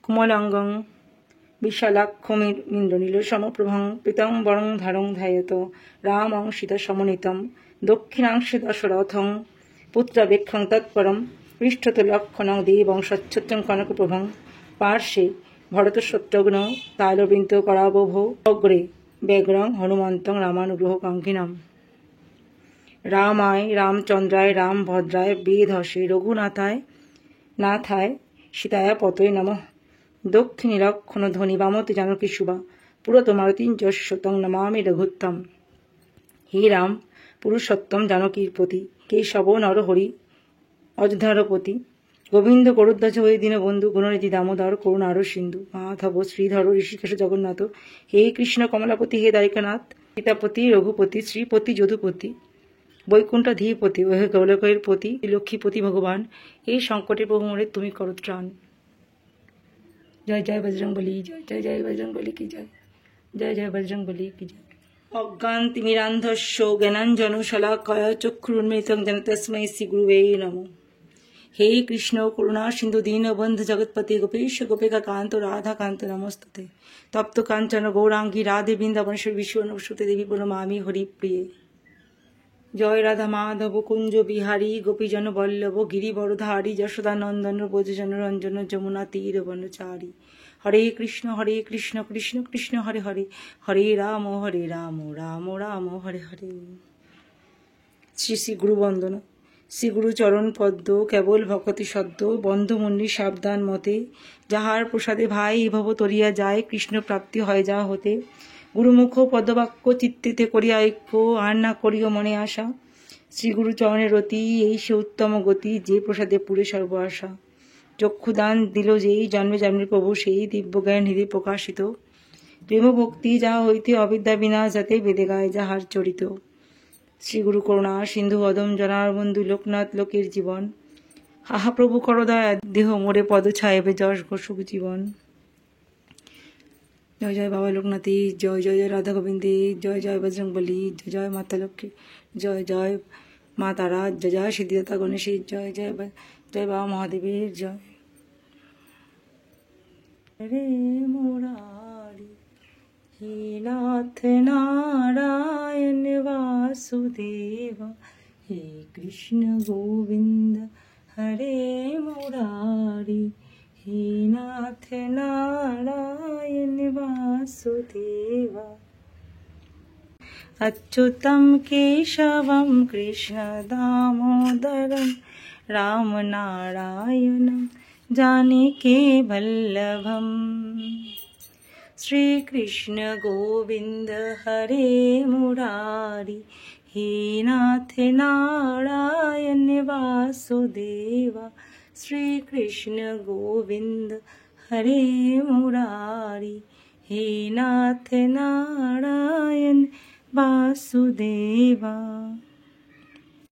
কুমলাঙ্গং বিশালাক্ষমিন্দ্রনীল সমপ্রভং পীতাম্বরং ধারং ধ্যায়ত রামং সীতা সমন্বিতম দক্ষিণাংশে দশরথং পুত্রাবেক্ষং তৎপরম পৃষ্ঠত লক্ষণং দেবং স্বচ্ছত্রং কনকপ্রভং পার্শ্বে ভরতশত্রুঘ্ন তালবৃন্ত করাবভো অগ্রে ব্যগ্রং হনুমন্তং রামানুগ্রহ কাঙ্ক্ষিণাম রামায় রামচন্দ্রায় রামভদ্রায় বেধসে রঘুনাথায় নাথায় সীতায় পতয়ে নমঃ দক্ষিণী লক্ষণ ধ্বনি বামতে জানকী শুভা পুরত মারুতিঞ্জস্য তং নমামি রঘুত্তম। হে রাম পুরুষোত্তম জানকীর পতি কেশব নরহরি অযোধ্যারপতি গোবিন্দ গরুধ্বজ হয়ে দীনবন্ধু গুণনিধি দামোদর করুণার সিন্ধু মাধব শ্রীধর ঋষিকেশ জগন্নাথ হে কৃষ্ণ কমলাপতি হে দ্বারিকানাথ সীতাপতি রঘুপতি শ্রীপতি যদুপতি বৈকুণ্ঠাধীপতি ও হে গৌলকের পতি লক্ষ্মীপতি ভগবান এই সংকটের প্রভু মোরে তুমি করো ত্রাণ। জয় জয় বজরংবলী, জয় জয় জয় বজরংবলী কি জয়, জয় জয় বজরংবলী কি জয়। অজ্ঞানতিমিরান্ধস্য জ্ঞানাঞ্জন শলাকায় চক্ষুরুন্মিলিতং যেন তস্मै শ্রী গুরুবে নমঃ। হে কৃষ্ণ করুণা সিন্ধু দীনবন্ধু জগৎপতি গোপেশ গোপিকা কান্ত রাধা কান্ত নমস্তুতে। তপ্ত কাঞ্চন গৌরাঙ্গী রাধে বৃন্দাবনেশ্বর বিশ্বনবসুতে দেবী প্রণমামি হরিপ্রিয়ে। জয় রাধা মাধব কুঞ্জ বিহারী গোপীজন বল্লভ গিরিবরধারী যশোদানন্দন ব্রজজন রঞ্জন যমুনা তীর বনচারী। হরে কৃষ্ণ কৃষ্ণ কৃষ্ণ হরে হরে হরে রাম রাম রাম হরে হরে। শ্রী শ্রী গুরু বন্দনা। শ্রী গুরু চরণ পদ্ম কেবল ভকতি সদ্য বন্ধমুন্নি সাবধান মতে যাহার প্রসাদে ভাই ভব তরিয়া যায় কৃষ্ণ প্রাপ্তি হয় যা হতে। গুরুমুখ পদবাক্য চিত্তিতে করিয়া ঐক্য আর না করিও মনে আশা। শ্রী গুরু চরণের রতি এই সে উত্তম গতি যে প্রসাদে পুরে সর্ব আশা। চক্ষুদান দিল যেই জন্মে জন্মের প্রভু সেই দিব্য জ্ঞান হৃদয় প্রকাশিত। প্রেম ভক্তি যাহা হইতে অবিদ্যা বিনাশ যাতে বেদে গায় যাহার চরিত। শ্রী গুরু করুণা সিন্ধু অদম জনার বন্ধু লোকনাথ লোকের জীবন। আহা প্রভু করদয়া দেহ মোরে পদ ছায়েবে যশ সুখ জীবন। জয় জয় বাবা লোকনাথী, জয় জয় জয় রাধা গোবিন্দী, জয় জয় বজরংবলী, জয় জয় মাতা লক্ষ্মী, জয় জয় মা তারা, জয় জয় সিদ্ধিদাতা গণেশের, জয় জয় জয় বাবা মহাদেবের জয়। রে মুরারি হে নাথ নারায়ণ বাসুদেব হে কৃষ্ণ গোবিন্দ হরে মুরারি হে নাথ নারায়ণ বাসুদেব। अच्युतं केशवं कृष्णदामोदरं रामनारायणं जानकी वल्लभं। श्रीकृष्ण गोविन्द हरे मुरारी हे नाथ नारायण वासुदेव। श्रीकृष्ण गोविन्द हरे मुरारी हे नाथ नारायण वासुदेवा।